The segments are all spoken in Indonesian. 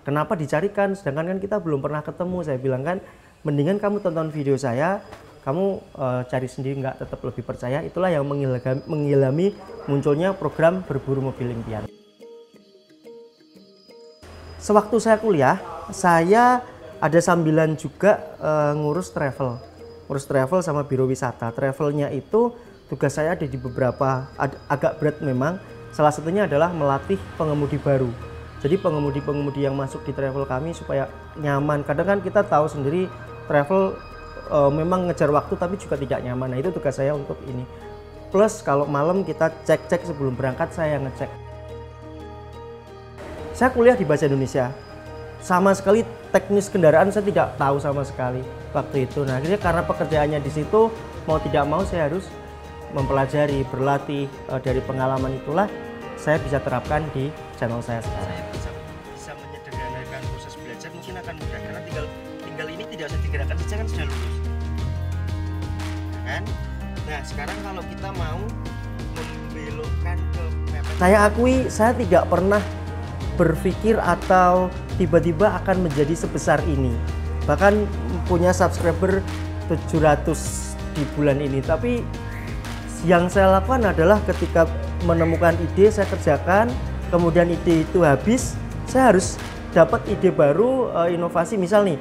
kenapa dicarikan sedangkan kan kita belum pernah ketemu. Saya bilang kan mendingan kamu tonton video saya, kamu cari sendiri, nggak tetap lebih percaya. Itulah yang mengilhami munculnya program Berburu Mobil Impian. Sewaktu saya kuliah, saya ada sambilan juga ngurus travel sama biro wisata. Travelnya itu tugas saya ada di beberapa, agak berat memang. Salah satunya adalah melatih pengemudi baru. Jadi pengemudi-pengemudi yang masuk di travel kami supaya nyaman. Kadang kan kita tahu sendiri travel memang ngejar waktu tapi juga tidak nyaman. Nah itu tugas saya untuk ini. Plus kalau malam kita cek-cek sebelum berangkat, saya yang ngecek. Saya kuliah di Bahasa Indonesia. Sama sekali teknis kendaraan saya tidak tahu sama sekali waktu itu. Nah akhirnya karena pekerjaannya di situ, mau tidak mau saya harus mempelajari, berlatih. Dari pengalaman itulah saya bisa terapkan di channel saya sekarang. Saya bisa menyederhanakan proses belajar, mungkin akan mudah karena tinggal ini tidak usah digerakkan saja kan sudah lulus. Kan? Nah sekarang kalau kita mau membelokkan ke mepet, saya akui saya tidak pernah berpikir atau tiba-tiba akan menjadi sebesar ini. Bahkan punya subscriber 700 di bulan ini. Tapi yang saya lakukan adalah ketika menemukan ide saya kerjakan, kemudian ide itu habis, saya harus dapat ide baru, inovasi. Misal nih,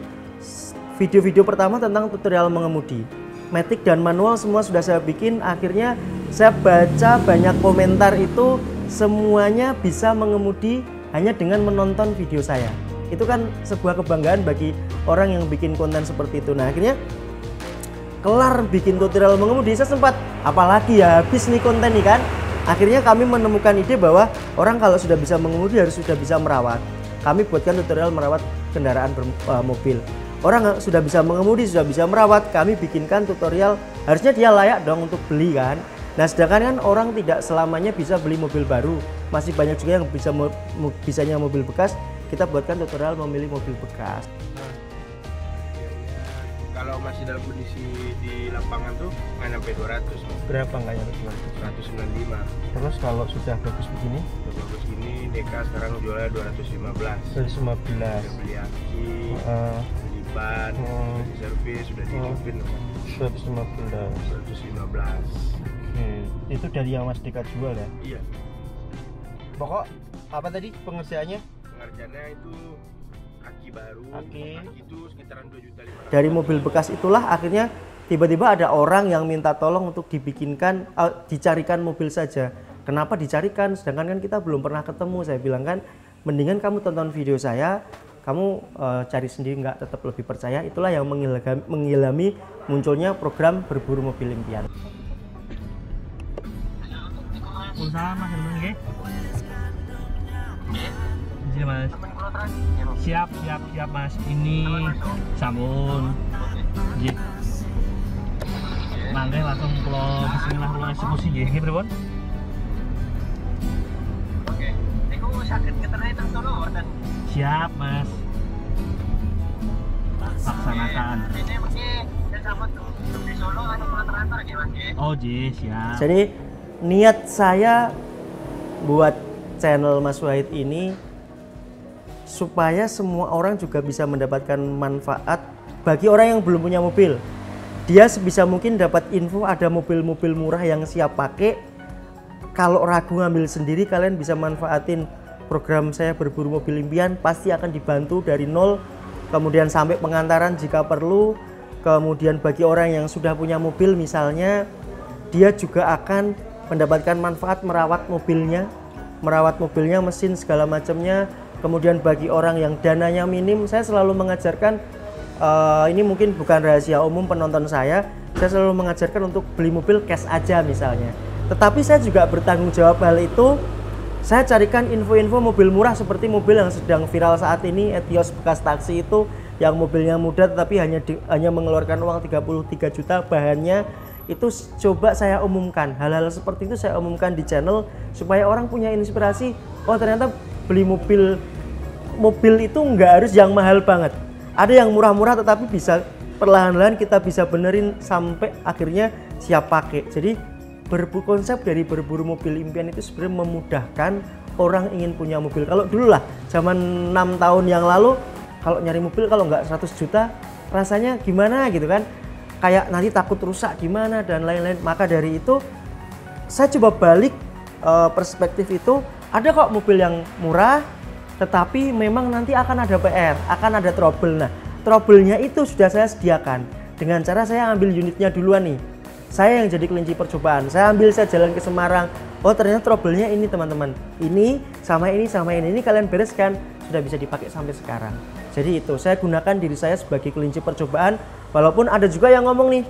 video-video pertama tentang tutorial mengemudi, matic dan manual semua sudah saya bikin. Akhirnya saya baca banyak komentar itu semuanya bisa mengemudi hanya dengan menonton video saya. Itu kan sebuah kebanggaan bagi orang yang bikin konten seperti itu. Nah akhirnya kelar bikin tutorial mengemudi, saya sempat apalagi ya, habis nih konten nih kan. Akhirnya kami menemukan ide bahwa orang kalau sudah bisa mengemudi harus sudah bisa merawat. Kami buatkan tutorial merawat kendaraan mobil. Orang sudah bisa mengemudi, sudah bisa merawat, kami bikinkan tutorial, harusnya dia layak dong untuk beli kan. Nah sedangkan kan orang tidak selamanya bisa beli mobil baru, masih banyak juga yang bisanya mobil bekas. Kita buatkan tutorial memilih mobil bekas. Kalau masih dalam kondisi di lapangan tuh nggak sampai 200. Berapa nggak nyampe 195. Terus kalau sudah bagus begini? Udah bagus gini, Deka sekarang jualnya 215. 215. Udah beli aki, beli ban, udah di servis, sudah dihidupin. 115. Itu dari yang Mas Deka jual ya? Iya. Pokok apa tadi pengerjaannya? Pengerjaannya itu aki baru, aki itu sekitaran 2.500.000. Dari mobil bekas itulah akhirnya tiba-tiba ada orang yang minta tolong untuk dibikinkan, dicarikan mobil saja. Kenapa dicarikan? Sedangkan kan kita belum pernah ketemu. Saya bilang kan mendingan kamu tonton video saya, kamu cari sendiri, nggak tetap lebih percaya. Itulah yang mengilhami munculnya program Berburu Mobil Impian. Usaha Mas nggih. Iya Mas. Siap Mas. Ini sampun. Nggih. Mangke langsung kula bismillah eksekusi nggih. Nggih pripun? Oke. Niku saged keterangan teng Solo mboten? Siap Mas. Laksanakan. Ini mesti sampun di Solo anu kula transfer nggih Mas nggih. Oh nggih, siap. Jadi niat saya buat channel Mas Wahid ini supaya semua orang juga bisa mendapatkan manfaat. Bagi orang yang belum punya mobil, dia sebisa mungkin dapat info ada mobil-mobil murah yang siap pakai. Kalau ragu ngambil sendiri, kalian bisa manfaatin program saya Berburu Mobil Impian, pasti akan dibantu dari nol, kemudian sampai pengantaran jika perlu. Kemudian bagi orang yang sudah punya mobil misalnya, dia juga akan mendapatkan manfaat merawat mobilnya, mesin segala macamnya. Kemudian bagi orang yang dananya minim, saya selalu mengajarkan, ini mungkin bukan rahasia umum penonton saya selalu mengajarkan untuk beli mobil cash aja misalnya. Tetapi saya juga bertanggung jawab hal itu. Saya carikan info-info mobil murah seperti mobil yang sedang viral saat ini, Etios bekas taksi itu, yang mobilnya muda tetapi hanya mengeluarkan uang 33 juta, bahannya itu coba saya umumkan. Hal-hal seperti itu saya umumkan di channel supaya orang punya inspirasi. Oh ternyata beli mobil itu nggak harus yang mahal banget, ada yang murah-murah tetapi bisa perlahan-lahan kita bisa benerin sampai akhirnya siap pakai. Jadi konsep dari Berburu Mobil Impian itu sebenarnya memudahkan orang ingin punya mobil. Kalau dulu lah zaman 6 tahun yang lalu kalau nyari mobil kalau nggak 100 juta rasanya gimana gitu kan, kayak nanti takut rusak gimana dan lain-lain. Maka dari itu saya coba balik perspektif itu, ada kok mobil yang murah tetapi memang nanti akan ada PR, akan ada trouble. Nah, trouble-nya itu sudah saya sediakan dengan cara saya ambil unitnya duluan nih. Saya yang jadi kelinci percobaan. Saya ambil, saya jalan ke Semarang. Oh, ternyata trouble-nya ini teman-teman. Ini sama ini sama ini kalian bereskan, sudah bisa dipakai sampai sekarang. Jadi itu saya gunakan diri saya sebagai kelinci percobaan. Walaupun ada juga yang ngomong nih,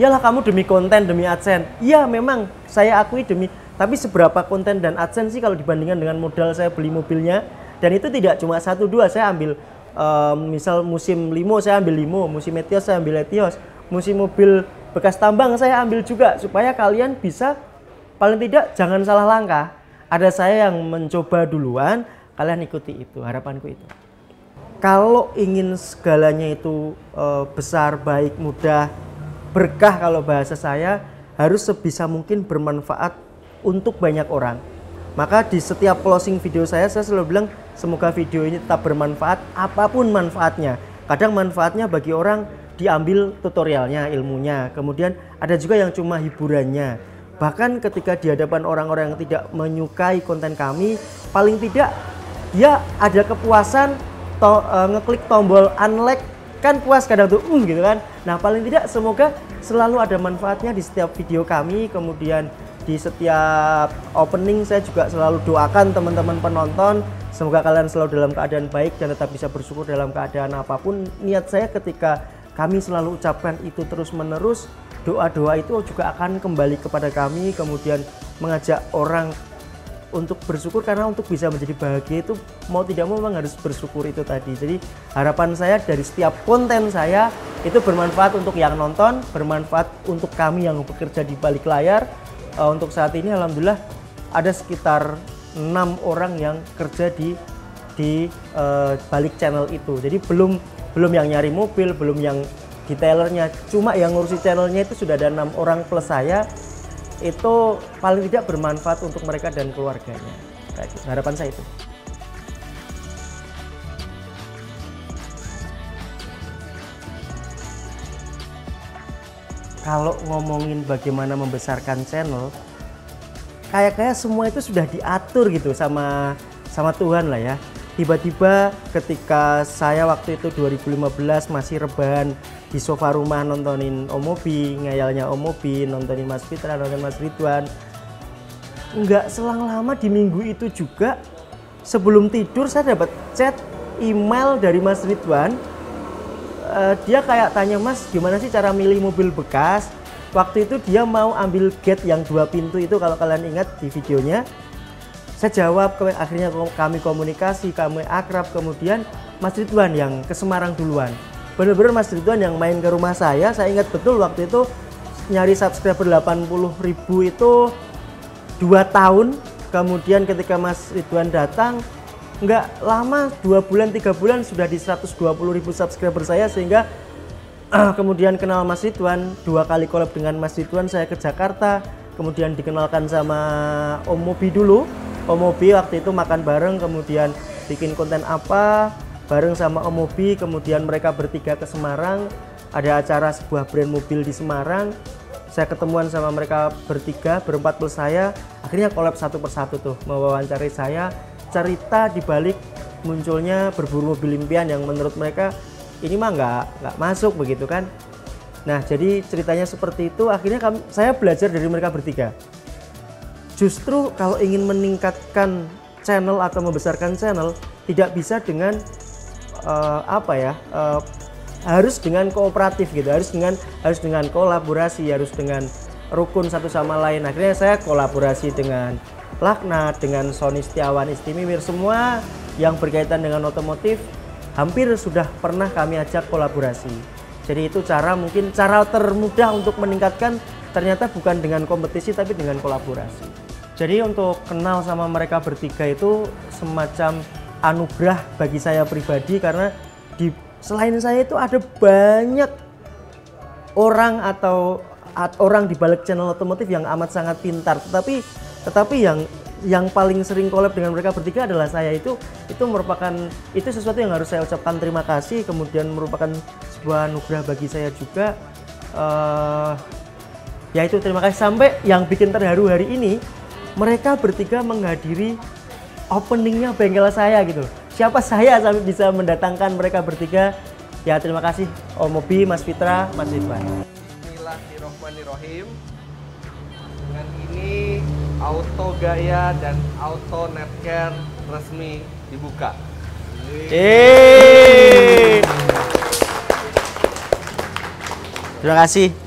iyalah kamu demi konten, demi AdSense. Iya memang saya akui demi, tapi seberapa konten dan AdSense sih kalau dibandingkan dengan modal saya beli mobilnya. Dan itu tidak cuma 1-2, saya ambil misal musim limo saya ambil limo, musim Etios saya ambil Etios, musim mobil bekas tambang saya ambil juga, supaya kalian bisa paling tidak jangan salah langkah. Ada saya yang mencoba duluan, kalian ikuti itu, harapanku itu. Kalau ingin segalanya itu besar, baik, mudah, berkah kalau bahasa saya, harus sebisa mungkin bermanfaat untuk banyak orang. Maka di setiap closing video saya selalu bilang semoga video ini tetap bermanfaat apapun manfaatnya. Kadang manfaatnya bagi orang diambil tutorialnya, ilmunya. Kemudian ada juga yang cuma hiburannya. Bahkan ketika di hadapan orang-orang yang tidak menyukai konten kami, paling tidak dia ada kepuasan ngeklik tombol unlike, kan puas kadang tuh gitu kan. Nah, paling tidak semoga selalu ada manfaatnya di setiap video kami. Kemudian di setiap opening saya juga selalu doakan teman-teman penonton, semoga kalian selalu dalam keadaan baik dan tetap bisa bersyukur dalam keadaan apapun. Niat saya ketika kami selalu ucapkan itu terus menerus, doa-doa itu juga akan kembali kepada kami, kemudian mengajak orang untuk bersyukur, karena untuk bisa menjadi bahagia itu mau tidak mau memang harus bersyukur itu tadi. Jadi harapan saya dari setiap konten saya itu bermanfaat untuk yang nonton, bermanfaat untuk kami yang bekerja di balik layar. Untuk saat ini alhamdulillah ada sekitar 6 orang yang kerja di balik channel itu. Jadi belum yang nyari mobil, belum yang detailernya, cuma yang ngurusi channelnya itu sudah ada 6 orang plus saya. Itu paling tidak bermanfaat untuk mereka dan keluarganya. Kayak gitu. Harapan saya itu. Kalau ngomongin bagaimana membesarkan channel, kayak semua itu sudah diatur gitu sama Tuhan lah ya. Tiba-tiba ketika saya waktu itu 2015 masih rebahan di sofa rumah nontonin Omobi, ngayalnya Omobi, nontonin Mas Fitra, nontonin Mas Ridwan. Nggak selang lama di minggu itu juga sebelum tidur saya dapat chat email dari Mas Ridwan. Dia kayak tanya, Mas gimana sih cara milih mobil bekas. Waktu itu dia mau ambil gate yang 2 pintu itu, kalau kalian ingat di videonya. Saya jawab, akhirnya kami komunikasi, kami akrab. Kemudian Mas Ridwan yang ke Semarang duluan. Bener-bener Mas Ridwan yang main ke rumah saya ingat betul waktu itu nyari subscriber 80.000 itu 2 tahun. Kemudian ketika Mas Ridwan datang, nggak lama 2 bulan 3 bulan sudah di 120.000 subscriber saya, sehingga kemudian kenal Mas Ridwan. 2 kali collab dengan Mas Ridwan saya ke Jakarta, kemudian dikenalkan sama Om Mobi dulu. Om Mobi waktu itu makan bareng, kemudian bikin konten apa bareng sama Om Mobi, kemudian mereka bertiga ke Semarang, ada acara sebuah brand mobil di Semarang. Saya ketemuan sama mereka bertiga, berempat plus saya, akhirnya collab satu persatu tuh mewawancari saya, cerita dibalik munculnya Berburu Mobil Impian yang menurut mereka ini mah nggak masuk begitu kan. Nah, jadi ceritanya seperti itu. Akhirnya saya belajar dari mereka bertiga. Justru kalau ingin meningkatkan channel atau membesarkan channel tidak bisa dengan harus dengan kooperatif gitu, harus dengan kolaborasi, harus dengan rukun satu sama lain. Akhirnya saya kolaborasi dengan Laknat, dengan Sony Setiawan Istimimir, semua yang berkaitan dengan otomotif hampir sudah pernah kami ajak kolaborasi. Jadi itu mungkin cara termudah untuk meningkatkan, ternyata bukan dengan kompetisi tapi dengan kolaborasi. Jadi untuk kenal sama mereka bertiga itu semacam anugerah bagi saya pribadi, karena selain saya itu ada banyak orang atau orang di balik channel otomotif yang amat sangat pintar, tetapi yang yang paling sering collab dengan mereka bertiga adalah saya. Itu merupakan sesuatu yang harus saya ucapkan terima kasih, kemudian merupakan sebuah anugerah bagi saya juga. Ya itu terima kasih. Sampai yang bikin terharu hari ini, mereka bertiga menghadiri openingnya bengkel saya gitu. Siapa saya sampai bisa mendatangkan mereka bertiga? Ya terima kasih Om Mobi, Mas Fitra, Mas Irfan. Bismillahirrohmanirrohim. Dengan ini Auto Gaya dan Auto Netcare resmi dibuka. Terima kasih.